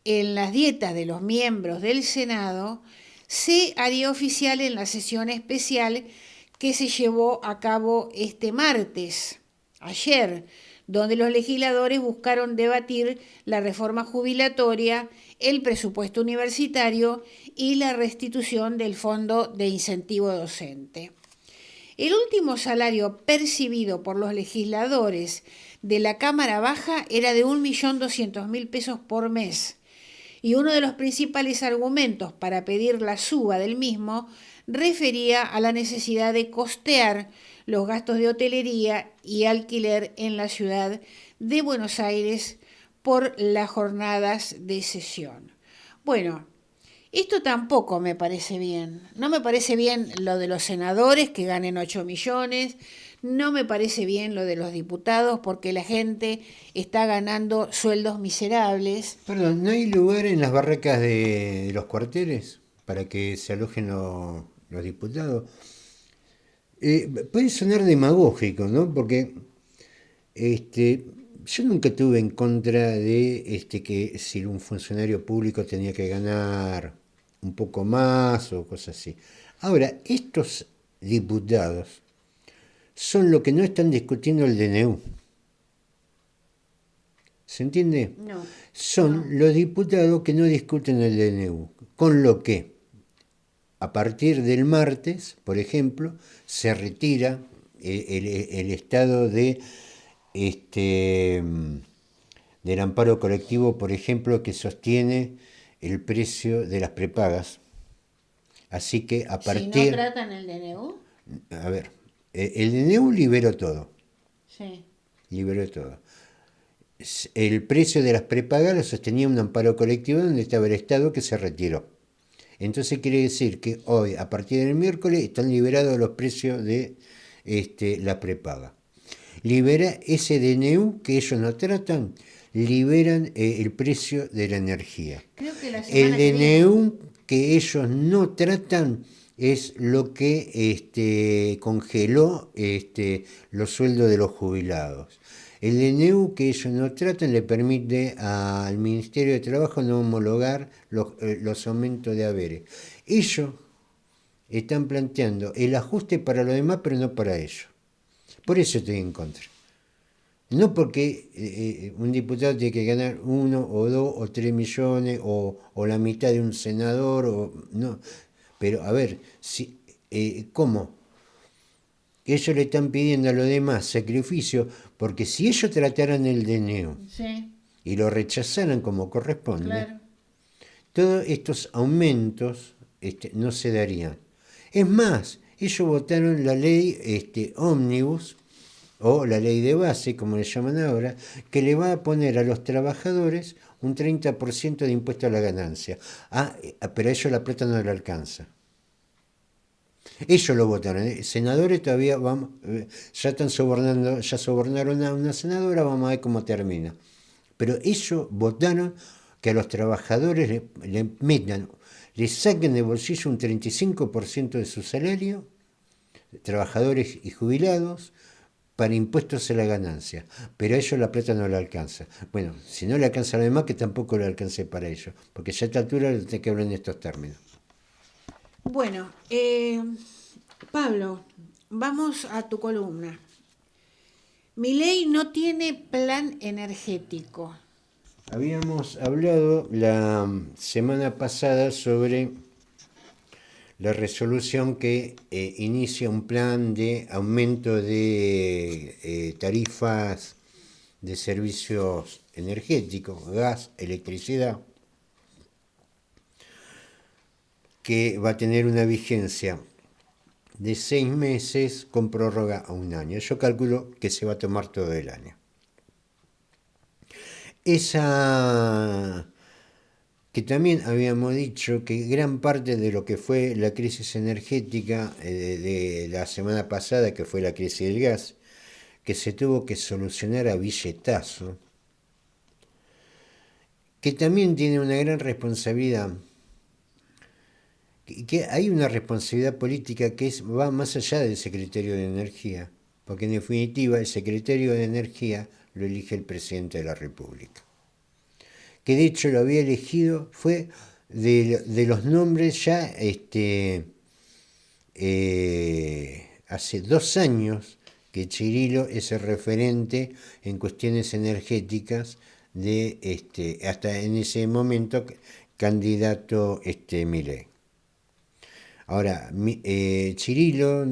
en las dietas de los miembros del Senado, se haría oficial en la sesión especial que se llevó a cabo este martes, ayer, donde los legisladores buscaron debatir la reforma jubilatoria, el presupuesto universitario y la restitución del Fondo de Incentivo Docente. El último salario percibido por los legisladores de la Cámara Baja era de 1.200.000 pesos por mes, y uno de los principales argumentos para pedir la suba del mismo refería a la necesidad de costear los gastos de hotelería y alquiler en la ciudad de Buenos Aires por las jornadas de sesión. Bueno, esto tampoco me parece bien. No me parece bien lo de los senadores que ganen 8 millones, no me parece bien lo de los diputados porque la gente está ganando sueldos miserables. Perdón, ¿no hay lugar en las barracas de los cuarteles para que se alojen los diputados? Puede sonar demagógico, ¿no? Porque yo nunca tuve en contra de que si un funcionario público tenía que ganar un poco más o cosas así. Ahora, estos diputados son lo que no están discutiendo el DNU. ¿Se entiende? No. Son los diputados que no discuten el DNU. Con lo que, a partir del martes, por ejemplo, se retira el estado del amparo colectivo, por ejemplo, que sostiene el precio de las prepagas. Así que a partir... Si no tratan el DNU. A ver, el DNU liberó todo. Sí. Liberó todo. El precio de las prepagas lo sostenía un amparo colectivo donde estaba el Estado, que se retiró. Entonces quiere decir que hoy, a partir del miércoles, están liberados los precios de la prepaga. Libera ese DNU que ellos no tratan, liberan el precio de la energía. Creo que la El semana que viene. DNU que ellos no tratan es lo que congeló los sueldos de los jubilados. El DNU que ellos no tratan le permite al Ministerio de Trabajo no homologar los aumentos de haberes. Ellos están planteando el ajuste para los demás, pero no para ellos. Por eso estoy en contra. No porque un diputado tiene que ganar 1 o 2 o 3 millones o la mitad de un senador, no. Pero a ver, ¿cómo? Ellos le están pidiendo a los demás sacrificio, porque si ellos trataran el DNU Sí, y lo rechazaran como corresponde, claro. todos estos aumentos no se darían. Es más, ellos votaron la ley ómnibus, o la ley de base, como le llaman ahora, que le va a poner a los trabajadores un 30% de impuesto a la ganancia. Pero a ellos la plata no le alcanza. Ellos lo votaron. Senadores todavía ya están sobornando, ya sobornaron a una senadora, vamos a ver cómo termina. Pero ellos votaron que a los trabajadores le metan, le saquen de bolsillo un 35% de su salario, trabajadores y jubilados, para impuestos a la ganancia, pero a ellos la plata no le alcanza. Bueno, si no le alcanza a los demás, que tampoco le alcance para ellos, porque ya a esta altura le tengo que hablar en estos términos. Bueno, Pablo, vamos a tu columna. Milei no tiene plan energético. Habíamos hablado la semana pasada sobre la resolución que inicia un plan de aumento de tarifas de servicios energéticos, gas, electricidad, que va a tener una vigencia de 6 meses con prórroga a 1 año. Yo calculo que se va a tomar todo el año. Esa que también habíamos dicho que gran parte de lo que fue la crisis energética de la semana pasada, que fue la crisis del gas, que se tuvo que solucionar a billetazo, que también tiene una gran responsabilidad, que hay una responsabilidad política que va más allá del secretario de Energía, porque en definitiva el secretario de Energía lo elige el presidente de la República, que de hecho lo había elegido, fue de los nombres ya hace 2 años que Chirilo es el referente en cuestiones energéticas de hasta en ese momento candidato Milei. Ahora, Chirilo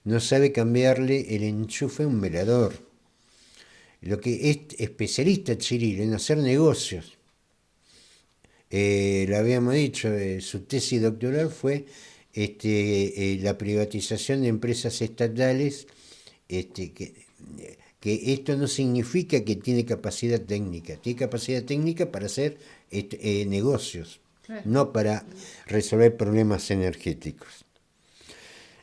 no sabe cambiarle el enchufe a un velador. Lo que es especialista Chirilo en hacer negocios. Lo habíamos dicho, su tesis doctoral fue la privatización de empresas estatales, que esto no significa que tiene capacidad técnica para hacer negocios, claro, no para resolver problemas energéticos.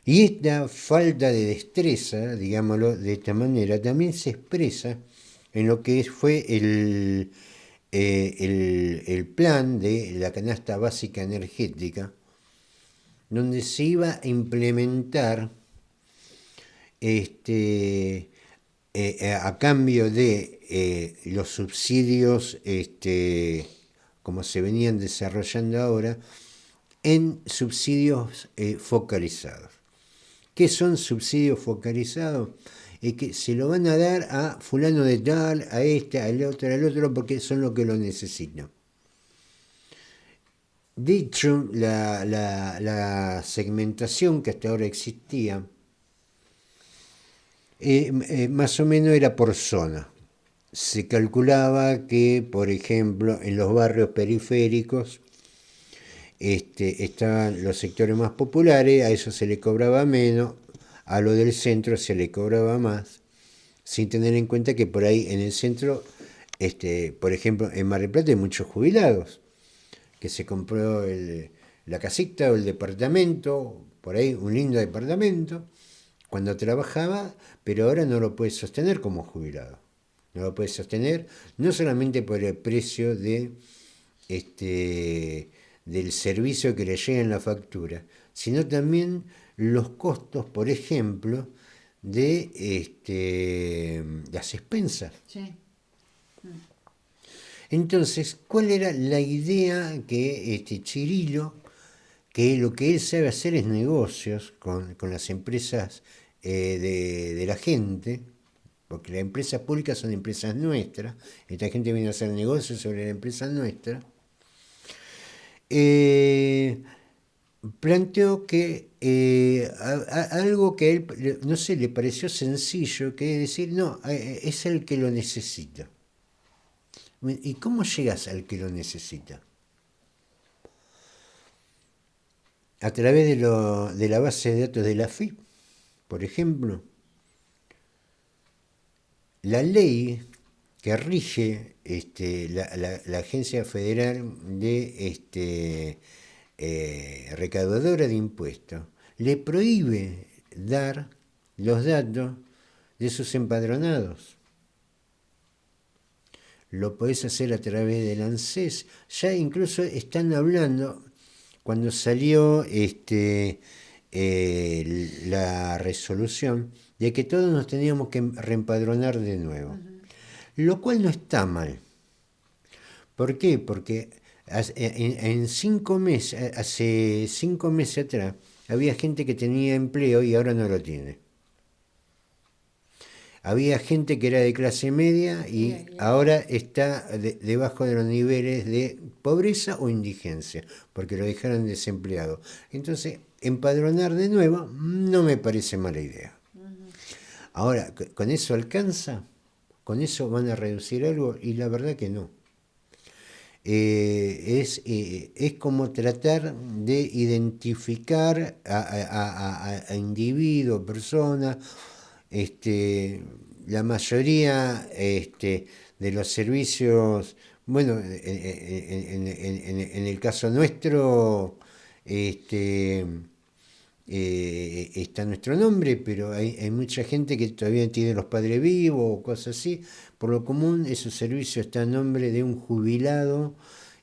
Y esta falta de destreza, digámoslo de esta manera, también se expresa en lo que fue el plan de la canasta básica energética, donde se iba a implementar a cambio de los subsidios como se venían desarrollando ahora, en subsidios focalizados. ¿Qué son subsidios focalizados? Es que se lo van a dar a fulano de tal, a este, al otro, porque son los que lo necesitan. De hecho, la segmentación que hasta ahora existía, más o menos era por zona. Se calculaba que, por ejemplo, en los barrios periféricos estaban los sectores más populares, a eso se le cobraba menos, a lo del centro se le cobraba más, sin tener en cuenta que por ahí en el centro, por ejemplo, en Mar del Plata hay muchos jubilados, que se compró la casita o el departamento, por ahí un lindo departamento, cuando trabajaba, pero ahora no lo puede sostener como jubilado. No lo puede sostener no solamente por el precio del servicio que le llega en la factura, sino también los costos, por ejemplo, de las expensas. Sí. Entonces, ¿cuál era la idea que Chirilo, que lo que él sabe hacer es negocios con las empresas de la gente, porque las empresas públicas son empresas nuestras, esta gente viene a hacer negocios sobre la empresa nuestra, planteó que algo que a él, no sé, le pareció sencillo, que es decir, no, es el que lo necesita. ¿Y cómo llegas al que lo necesita? A través de la base de datos de la AFIP, por ejemplo. La ley que rige la Agencia Federal de Recaudadora de Impuestos le prohíbe dar los datos de sus empadronados. Lo podés hacer a través del ANSES. Ya incluso están hablando, cuando salió la resolución, de que todos nos teníamos que reempadronar de nuevo. Lo cual no está mal. ¿Por qué? Porque hace 5 meses atrás, había gente que tenía empleo y ahora no lo tiene. Había gente que era de clase media y ahora está debajo de los niveles de pobreza o indigencia, porque lo dejaron desempleado. Entonces, empadronar de nuevo no me parece mala idea. Ahora, ¿con eso alcanza? ¿Con eso van a reducir algo? Y la verdad que no. Es como tratar de identificar a individuos, personas. La mayoría de los servicios, bueno, en el caso nuestro, está nuestro nombre, pero hay mucha gente que todavía tiene los padres vivos o cosas así. Por lo común, esos servicios están a nombre de un jubilado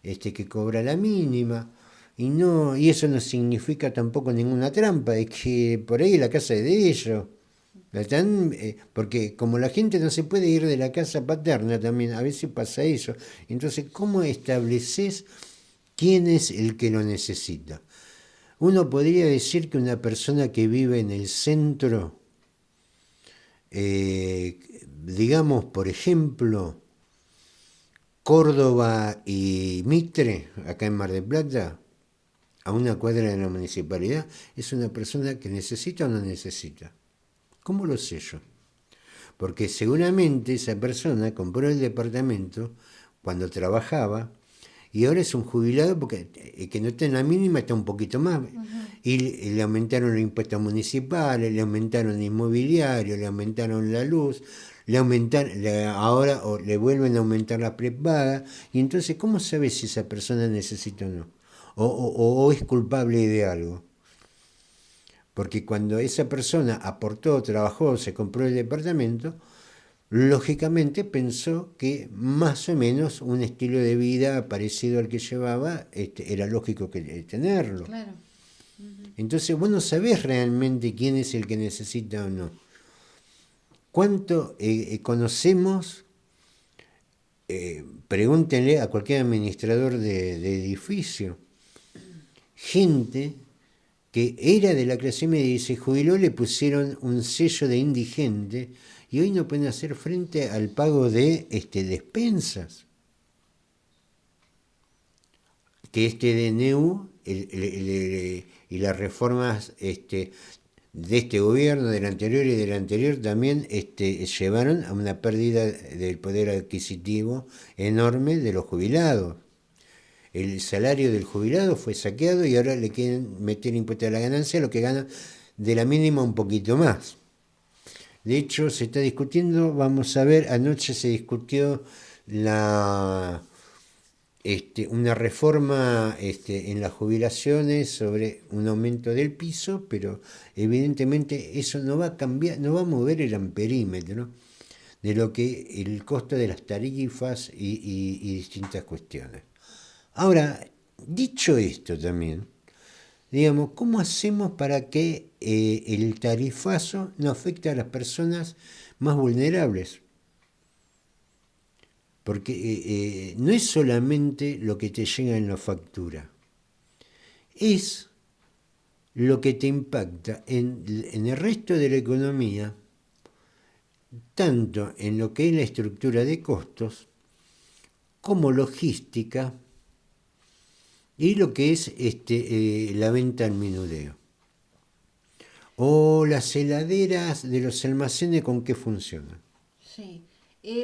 que cobra la mínima. Y eso no significa tampoco ninguna trampa, es que por ahí la casa es de ellos. Porque como la gente no se puede ir de la casa paterna también, a veces pasa eso. Entonces, ¿cómo estableces quién es el que lo necesita? Uno podría decir que una persona que vive en el centro, digamos, por ejemplo, Córdoba y Mitre, acá en Mar del Plata, a una cuadra de la municipalidad, es una persona que necesita o no necesita. ¿Cómo lo sé yo? Porque seguramente esa persona compró el departamento cuando trabajaba y ahora es un jubilado porque que no está en la mínima, está un poquito más. Y le aumentaron los impuestos municipales, le aumentaron el inmobiliario, le aumentaron la luz, ahora le vuelven a aumentar la prepaga. Y entonces, ¿cómo sabes si esa persona necesita o no? O es culpable de algo. Porque cuando esa persona aportó, trabajó, se compró el departamento, lógicamente pensó que más o menos un estilo de vida parecido al que llevaba era lógico tenerlo. Claro. Entonces vos no sabés realmente quién es el que necesita o no. ¿Cuánto conocemos? Pregúntenle a cualquier administrador de edificio. Gente que era de la clase media y se jubiló, le pusieron un sello de indigente y hoy no pueden hacer frente al pago de despensas. Que DNU y las reformas de este gobierno, del anterior y del anterior, también llevaron a una pérdida del poder adquisitivo enorme de los jubilados. El salario del jubilado fue saqueado y ahora le quieren meter impuesto a la ganancia, lo que gana de la mínima un poquito más. De hecho, se está discutiendo, vamos a ver, anoche se discutió una reforma en las jubilaciones sobre un aumento del piso, pero evidentemente eso no va a cambiar, no va a mover el amperímetro de lo que el costo de las tarifas y distintas cuestiones. Ahora, dicho esto también, digamos, ¿cómo hacemos para que el tarifazo no afecte a las personas más vulnerables? Porque no es solamente lo que te llega en la factura, es lo que te impacta en el resto de la economía, tanto en lo que es la estructura de costos, como logística, y lo que es la venta al menudeo. O las heladeras de los almacenes, ¿con qué funcionan? Sí.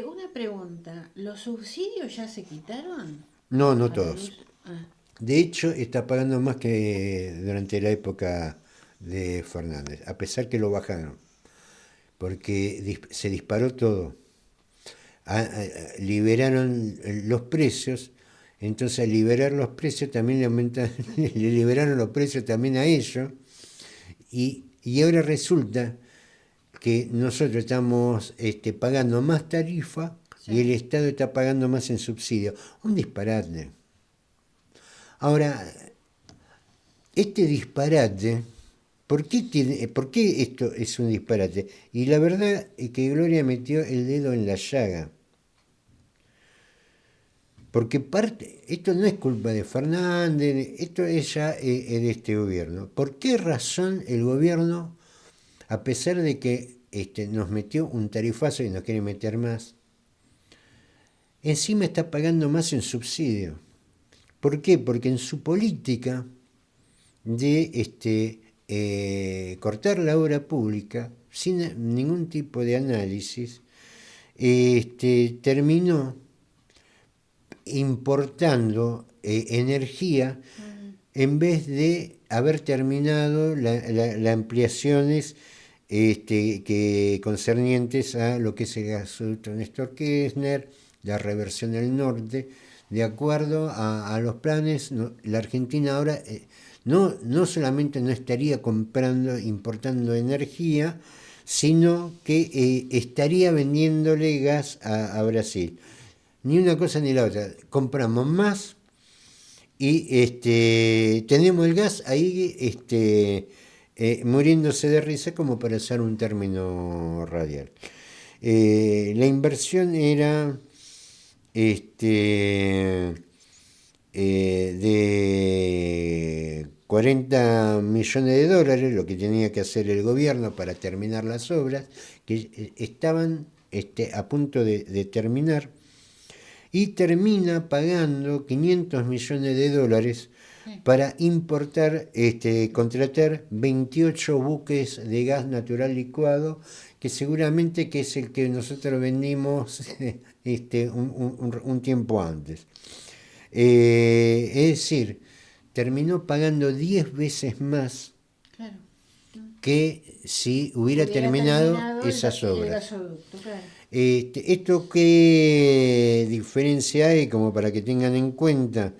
Una pregunta, ¿los subsidios ya se quitaron No, no a la todos. luz? Ah, De hecho, está pagando más que durante la época de Fernández, a pesar que lo bajaron, porque se disparó todo. Liberaron los precios, entonces al liberar los precios también le liberaron los precios también a ellos, y ahora resulta que nosotros estamos pagando más tarifa y el sí. Estado está pagando más en subsidio. Un disparate. Ahora, este disparate, ¿por qué esto es un disparate? Y la verdad es que Gloria metió el dedo en la llaga. Porque esto no es culpa de Fernández, esto es ya de este gobierno. ¿Por qué razón el gobierno, a pesar de que nos metió un tarifazo y nos quiere meter más, encima está pagando más en subsidio? ¿Por qué? Porque en su política de cortar la obra pública sin ningún tipo de análisis, terminó importando energía en vez de haber terminado las ampliaciones concernientes a lo que es el gasoducto Néstor Kirchner, la reversión del norte. De acuerdo a los planes, la Argentina ahora no solamente no estaría importando energía, sino que estaría vendiéndole gas a Brasil. Ni una cosa ni la otra. Compramos más y tenemos el gas ahí muriéndose de risa, como para usar un término radial. La inversión era de 40 millones de dólares, lo que tenía que hacer el gobierno para terminar las obras, que estaban a punto de terminar, y termina pagando 500 millones de dólares para importar, contratar 28 buques de gas natural licuado, que seguramente que es el que nosotros vendimos un tiempo antes. Es decir, terminó pagando 10 veces más, claro, que si hubiera terminado esas obras. El gasoducto, claro. Esto qué diferencia hay, como para que tengan en cuenta,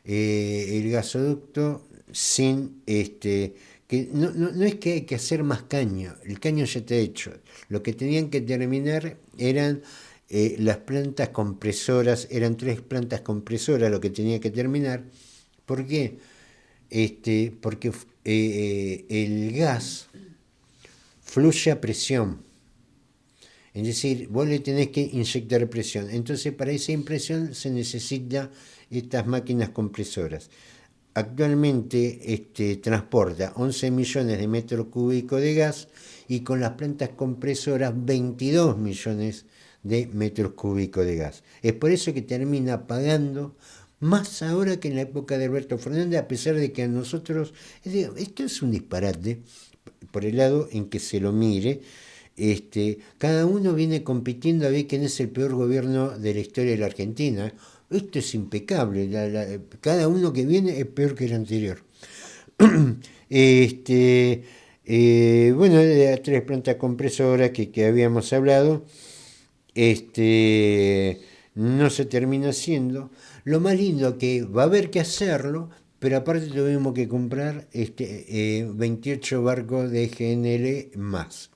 el gasoducto sin que no es que hay que hacer más caño, el caño ya está hecho. Lo que tenían que terminar eran las plantas compresoras, eran 3 plantas compresoras lo que tenía que terminar. ¿Por qué? Porque el gas fluye a presión. Es decir, vos le tenés que inyectar presión. Entonces, para esa impresión se necesitan estas máquinas compresoras. Actualmente transporta 11 millones de metros cúbicos de gas, y con las plantas compresoras 22 millones de metros cúbicos de gas. Es por eso que termina pagando más ahora que en la época de Alberto Fernández, a pesar de que a nosotros, esto es un disparate, por el lado en que se lo mire. Cada uno viene compitiendo a ver quién es el peor gobierno de la historia de la Argentina. Esto es impecable, cada uno que viene es peor que el anterior. Bueno, de las 3 plantas compresoras que habíamos hablado, no se termina haciendo. Lo más lindo que va a haber que hacerlo, pero aparte tuvimos que comprar 28 barcos de GNL más.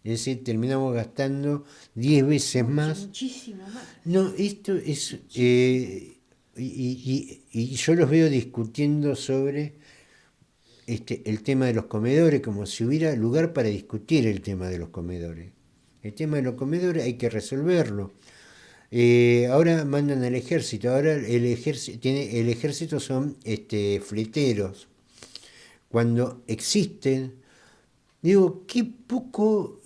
Es decir, terminamos gastando 10 veces más. Muchísimo más. No, esto es... y yo los veo discutiendo sobre el tema de los comedores, como si hubiera lugar para discutir el tema de los comedores. El tema de los comedores hay que resolverlo. Ahora mandan al ejército, ahora el ejército son fleteros. Cuando existen, digo, qué poco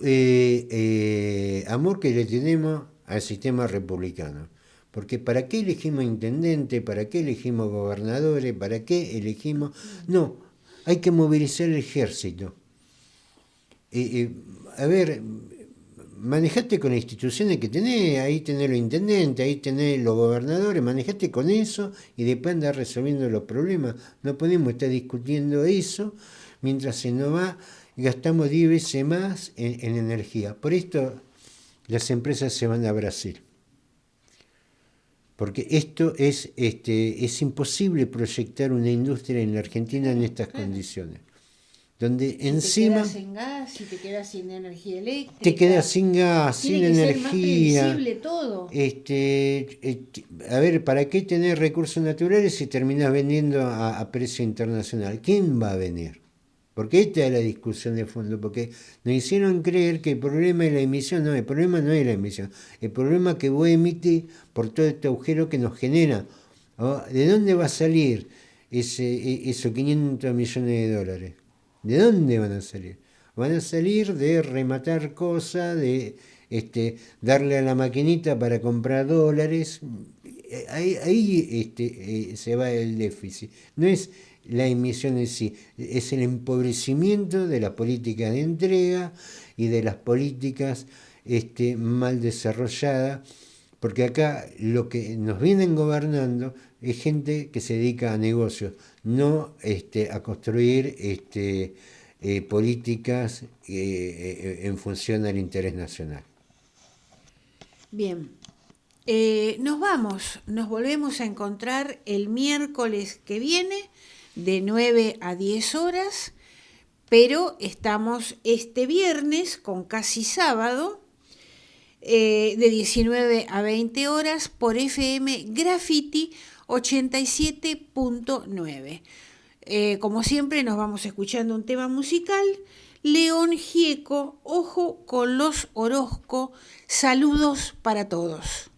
amor que le tenemos al sistema republicano. Porque ¿para qué elegimos intendente? ¿Para qué elegimos gobernadores? ¿Para qué elegimos...? No, hay que movilizar el ejército. A ver, manejate con las instituciones que tenés, ahí tenés los intendentes, ahí tenés los gobernadores, manejate con eso y después andar resolviendo los problemas. No podemos estar discutiendo eso mientras se nos va, gastamos 10 veces más en energía. Por esto las empresas se van a Brasil. Porque esto es imposible proyectar una industria en la Argentina en estas condiciones. Donde si encima... te quedas sin gas, si te quedas sin energía eléctrica. Te quedas sin gas, sin energía. Tiene que ser más previsible todo. A ver, ¿para qué tener recursos naturales si terminas vendiendo a precio internacional? ¿Quién va a venir? Porque esta es la discusión de fondo, porque nos hicieron creer que el problema es la emisión. No, el problema no es la emisión. El problema es que vos emitís por todo este agujero que nos genera. ¿De dónde va a salir esos 500 millones de dólares? ¿De dónde van a salir? Van a salir de rematar cosas, de darle a la maquinita para comprar dólares. Ahí se va el déficit. No es la emisión en sí, es el empobrecimiento de la política de entrega y de las políticas mal desarrolladas, porque acá lo que nos vienen gobernando es gente que se dedica a negocios, no a construir políticas en función al interés nacional. Bien, nos volvemos a encontrar el miércoles que viene de 9 a 10 horas, pero estamos este viernes con casi sábado de 19 a 20 horas por FM Graffiti 87.9. Como siempre nos vamos escuchando un tema musical. León Gieco, Ojo con los Orozco, saludos para todos.